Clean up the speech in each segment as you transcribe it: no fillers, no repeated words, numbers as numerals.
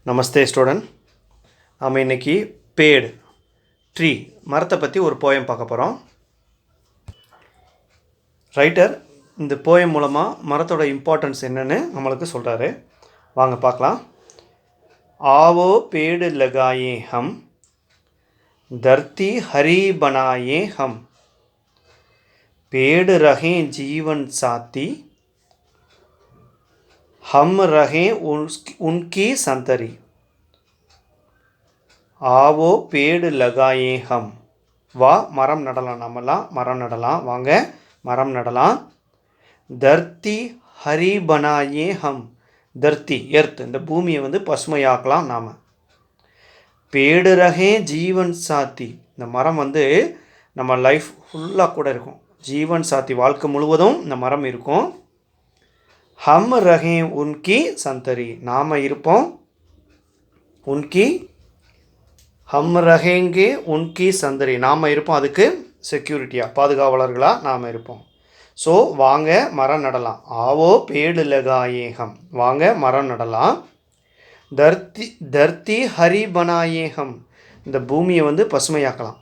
நமஸ்தே student. நம்ம இன்றைக்கி pad tree மரத்தை பற்றி ஒரு போயம் பார்க்க போகிறோம். ரைட்டர் இந்த போயம் மூலமாக மரத்தோட இம்பார்ட்டன்ஸ் என்னன்னு நம்மளுக்கு சொல்கிறாரு. வாங்க பார்க்கலாம். आवो पेड़ लगाए हम, धरती हरी बनाए हम, पेड़ रहें जीवन साथी, हम रहें उनकी संतरी. आवो पेड़ लगाए हम. வா மரம் நடலாம், நம்மலாம் மரம் நடலாம். வாங்க மரம் நடலாம். தர்த்தி ஹரி பனாயே ஹம். தர்த்தி எர்த், இந்த பூமியை வந்து பசுமையாக்கலாம் நாம். பேடு ரகே ஜீவன் சாத்தி, இந்த மரம் வந்து நம்ம லைஃப் ஃபுல்லாக கூட இருக்கும். ஜீவன் சாத்தி, வாழ்க்கை முழுவதும் இந்த மரம் இருக்கும். ஹம் ரகே உன்கி சந்தரி, நாம் இருப்போம். உன்கி ஹம் ரகேங்கே உன்கி சந்தரி, நாம் இருப்போம். அதுக்கு செக்யூரிட்டியாக, பாதுகாவலர்களாக நாம் இருப்போம். ஸோ வாங்க மரம் நடலாம். ஆவோ பேடு லகாயே ஹம், வாங்க மரம் நடலாம். தர்த்தி தர்த்தி ஹரி பனாயே ஹம், இந்த பூமியை வந்து பசுமையாக்கலாம்.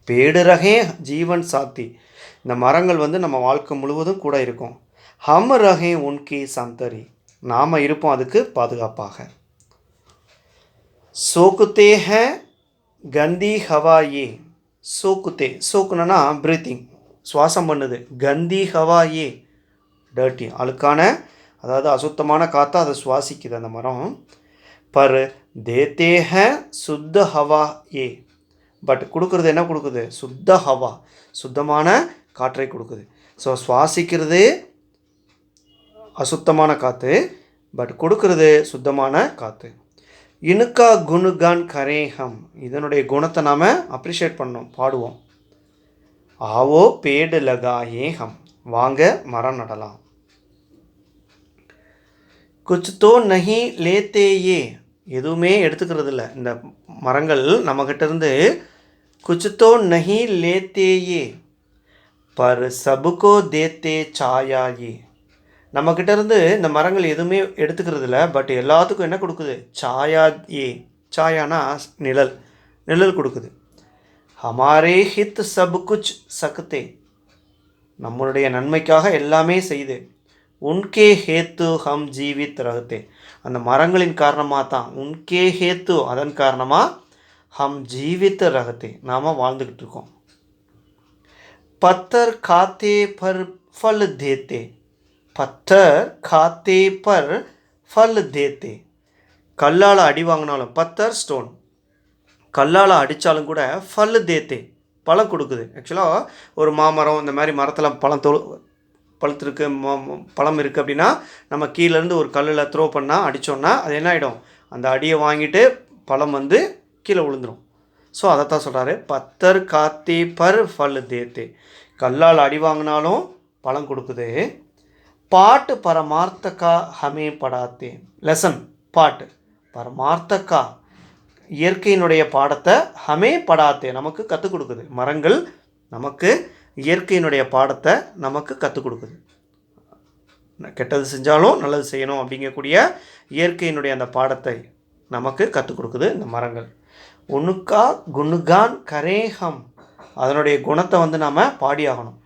பேடு ரகே ஜீவன் சாத்தி, இந்த மரங்கள் வந்து நம்ம வாழ்க்கை முழுவதும் கூட இருக்கும். ஹம் ரகே உன்கி சந்தரி, நாம் இருப்போம் அதுக்கு பாதுகாப்பாக. சோக்குத்தே ஹே கந்தி ஹவாயே. சோக்குத்தே, சோக்குனா ப்ரீத்திங், சுவாசம் பண்ணுது. கந்தி ஹவாயே, டர்ட்டி, அழுக்கான, அதாவது அசுத்தமான காற்றை அதை சுவாசிக்குது அந்த மரம். பர் தேத்தே ஹே சுத்த ஹவா ஏ, பட் கொடுக்குறது என்ன கொடுக்குது? சுத்த ஹவா, சுத்தமான காற்றை கொடுக்குது. ஸோ சுவாசிக்கிறது அசுத்தமான காற்று, பட் கொடுக்குறது சுத்தமான காற்று. இனுக்கா குணுகான் கரேஹம், இதனுடைய குணத்தை நாம் அப்ரிஷியேட் பண்ணோம், பாடுவோம். ஆவோ பேடு லகாயே ஹம், வாங்க மரம் நடலாம். குச்தோ நஹி லேத்தேயே, எதுவுமே எடுத்துக்கிறது இல்லை இந்த மரங்கள் நம்மக்கிட்ட இருந்து. குச்தோ நஹி லேத்தேயே பர் சபுக்கோ தேத்தே சாயாயே, நம்மக்கிட்ட இருந்து இந்த மரங்கள் எதுவுமே எடுத்துக்கிறது இல்லை, பட் எல்லாத்துக்கும் என்ன கொடுக்குது? சாயா ஏ, சாயானா நிழல், நிழல் கொடுக்குது. ஹமாரே ஹித் சப் குச் சக்தே, நம்மளுடைய நன்மைக்காக எல்லாமே செய்து. உன்கே ஹேத்து ஹம் ஜீவித் ரகத்தே, அந்த மரங்களின் காரணமாக தான். உன்கே ஹேத்து, அதன் காரணமாக. ஹம் ஜீவித் ரகத்தே, நாம் வாழ்ந்துக்கிட்டு இருக்கோம். பத்தர் காத்தே பர் ஃபல் தேத்தே, பத்தர் காத்தே பர் ஃபல் தேத்தே, கல்லால் அடி வாங்கினாலும், பத்தர் ஸ்டோன், கல்லால் அடித்தாலும் கூட ஃபல் தேத்தே, பழம் கொடுக்குது. ஆக்சுவலாக ஒரு மாமரம், இந்த மாதிரி மரத்தில் பழுத்திருக்கு, பழம் இருக்குது அப்படின்னா, நம்ம கீழேருந்து ஒரு கல்லில் த்ரோ பண்ணால், அடித்தோன்னா அது என்ன ஆகிடும்? அந்த அடியை வாங்கிட்டு பழம் வந்து கீழே விழுந்துடும். ஸோ அதைத்தான் சொல்கிறாரு, பத்தர் காத்தே பர் ஃபல் தேத்தே, கல்லால் அடி வாங்கினாலும் பழம் கொடுக்குது. பாட்டு பரமார்த்தக்கா ஹமே படாத்தே, லெசன் பாட்டு பரமார்த்தக்கா, இயற்கையினுடைய பாடத்தை ஹமே படாத்தே, நமக்கு கற்றுக் கொடுக்குது. மரங்கள் நமக்கு இயற்கையினுடைய பாடத்தை நமக்கு கற்றுக் கொடுக்குது. கெட்டது செஞ்சாலும் நல்லது செய்யணும் அப்படிங்கக்கூடிய இயற்கையினுடைய அந்த பாடத்தை நமக்கு கற்றுக் கொடுக்குது இந்த மரங்கள். உனுக்கா குணுகான் கரேஹம், அதனுடைய குணத்தை வந்து நாம் பாடியாகணும்.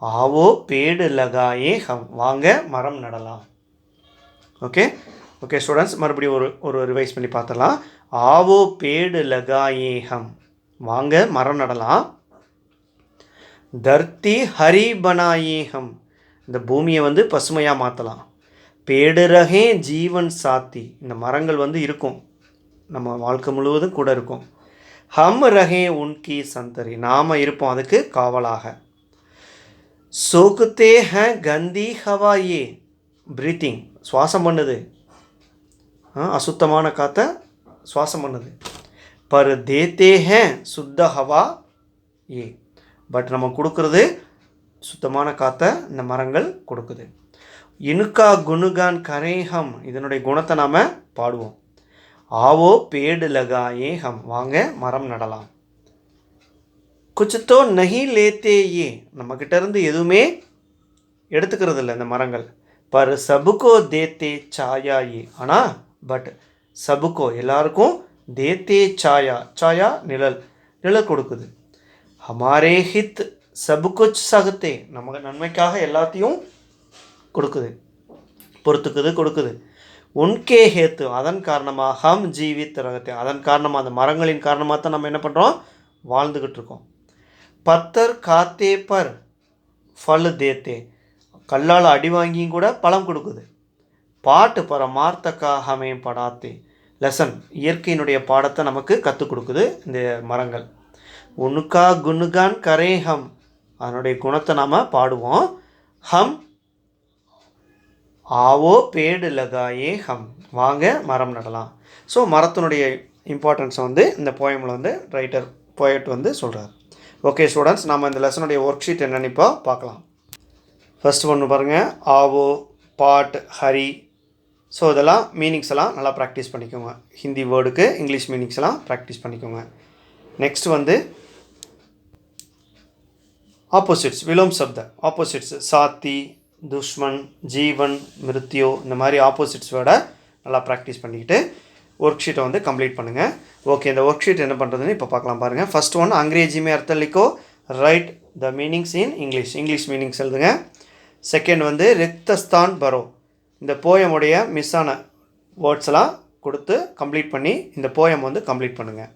ஆவோ பேடு லகாயே ஹம், வாங்க மரம் நடலாம். ஓகே ஓகே ஸ்டூடெண்ட்ஸ், மறுபடியும் ஒரு ரிவைஸ் பண்ணி பார்த்துடலாம். ஆவோ பேடு லகாயே ஹம், வாங்க மரம் நடலாம். தர்த்தி ஹரி பனாயே ஹம், இந்த பூமியை வந்து பசுமையாக மாற்றலாம். பேடு ரகே ஜீவன் சாத்தி, இந்த மரங்கள் வந்து இருக்கும், நம்ம வாழ்க்கை முழுவதும் கூட இருக்கும். ஹம் ரகே உன்கி சந்தரி, நாம் இருப்போம் அதுக்கு காவலாக. சோக்குத்தே ஹே கந்தி ஹவாயே, ப்ரீத்திங், சுவாசம் பண்ணுது, அசுத்தமான காற்றை சுவாசம் பண்ணுது. பர் தேத்தே ஹே சுத்த ஹவா ஏ, பட் நம்ம கொடுக்குறது சுத்தமான காற்றை இந்த மரங்கள் கொடுக்குது. இனுக்கா குணுகான் கரேஹம், இதனுடைய குணத்தை நாம் பாடுவோம். ஆவோ பேடு லகாயே ஹம், வாங்க மரம் நடலாம். குச்தோ நஹி லேத்தே ஏ, நம்மக்கிட்ட இருந்து எதுவுமே எடுத்துக்கிறது இல்லை இந்த மரங்கள். பர் சபுக்கோ தேத்தே சாயா ஏ, ஆனால் பட் சபுக்கோ எல்லாருக்கும், தேத்தே சாயா, சாயா நிழல், நிழல் கொடுக்குது. ஹமாரே ஹித் சபுக்குச் சகத்தே நமக்கு நன்மைக்காக எல்லாத்தையும் கொடுக்குது, பொறுத்துக்குது, கொடுக்குது. உன்கே ஹேத்து அதன் காரணமாக, ஹம் ஜீவித் ரகத்தே அதன் காரணமாக, அந்த மரங்களின் காரணமாக தான் நம்ம என்ன பண்ணுறோம், வாழ்ந்துக்கிட்டு இருக்கோம். பத்தர் காத்தே பர் ஃபல் தேத்தே கல்லால் அடி வாங்கியும் கூட பழம் கொடுக்குது. பாட்டு பரமார்த்தக்கா ஹமே படாத்தே லெசன் இயற்கையினுடைய பாடத்தை நமக்கு கற்றுக் கொடுக்குது இந்த மரங்கள். உனுக்கா குனுகான் கரே ஹம் அதனுடைய குணத்தை நாம் பாடுவோம். ஹம் ஆவோ பேடு லகாயே ஹம் வாங்க மரம் நடலாம். ஸோ மரத்தினுடைய இம்பார்ட்டன்ஸை வந்து இந்த போயமில் வந்து போயட் வந்து சொல்கிறார். ஓகே ஸ்டூடெண்ட்ஸ், நம்ம இந்த லெசனுடைய ஒர்க் ஷீட் என்னென்னு இப்போ பார்க்கலாம். ஃபஸ்ட் ஒன்று பாருங்கள், ஆவோ, பாட், ஹரி. ஸோ இதெல்லாம் மீனிங்ஸ் எல்லாம் நல்லா ப்ராக்டிஸ் பண்ணிக்கோங்க. ஹிந்தி வேர்டுக்கு இங்கிலீஷ் மீனிங்ஸ் எல்லாம் ப்ராக்டிஸ் பண்ணிக்கோங்க. நெக்ஸ்ட் வந்து ஆப்போசிட்ஸ், விலோம் சப்த ஆப்போசிட்ஸ், சாத்தி, துஷ்மன், ஜீவன், மிருத்யோ, இந்த மாதிரி ஆப்போசிட்ஸ் வேர்டை நல்லா ப்ராக்டிஸ் பண்ணிக்கிட்டு ஒர்க் ஷீட்டை வந்து கம்ப்ளீட் பண்ணுங்கள். ஓகே, இந்த ஒர்க் ஷீட் என்ன பண்ணுறதுன்னு இப்போ பார்க்கலாம் பாருங்கள். ஃபஸ்ட் ஒன் அங்கிரேஜி மே அர்த்தம் லிக்கோ, write the meanings in English, English meanings எழுதுங்க. செகண்ட் வந்து ரிக்தஸ்தான் பரோ, இந்த போயமுடைய மிஸ் ஆன வேர்ட்ஸ் எல்லாம் கொடுத்து கம்ப்ளீட் பண்ணி இந்த போயம் வந்து கம்ப்ளீட் பண்ணுங்கள்.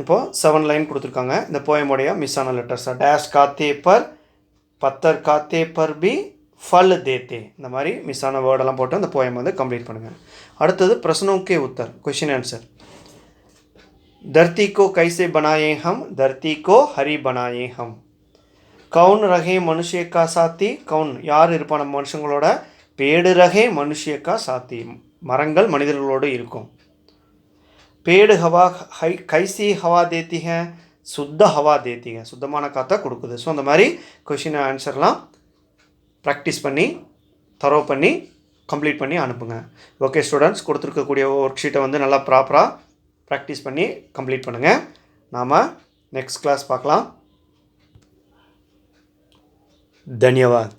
இப்போது 7 லைன் கொடுத்துருக்காங்க. இந்த போயமுடைய மிஸ் ஆன லெட்டர்ஸ், டேஷ் காத்தே பர், பத்தர் காத்தே பர் பி ஃபல் தேத்தே, இந்த மாதிரி மிஸ் ஆன வேர்டெல்லாம் போட்டு அந்த போயம் வந்து கம்ப்ளீட் பண்ணுங்கள். அடுத்தது பிரश्नों உத்தர், கொஷின் ஆன்சர். धरती को कैसे बनाए हम, धरती को हरी बनाए हम. कौन रहे मनुष्य का साथी, कौन யார் இருப்பான மனுஷங்களோட, பேடு ரகே மனுஷ்ய கா சாத்தி மரங்கள் மனிதர்களோடு இருக்கும். பேடு ஹவா கைசி ஹவா தேத்தி ஹே, சுத்த ஹவா தேத்தி ஹே, சுத்தமான காற்றை கொடுக்குது. ஸோ அந்த மாதிரி கொஷின் ஆன்சர்லாம் ப்ராக்டிஸ் பண்ணி தரோ பண்ணி கம்ப்ளீட் பண்ணி அனுப்புங்க. ஓகே ஸ்டூடெண்ட்ஸ், கொடுத்துருக்கக்கூடிய ஒர்க் ஷீட்டை வந்து நல்லா ப்ராப்பராக ப்ராக்டிஸ் பண்ணி கம்ப்ளீட் பண்ணுங்கள். நாம் நெக்ஸ்ட் கிளாஸ் பார்க்கலாம். தன்யவாத்.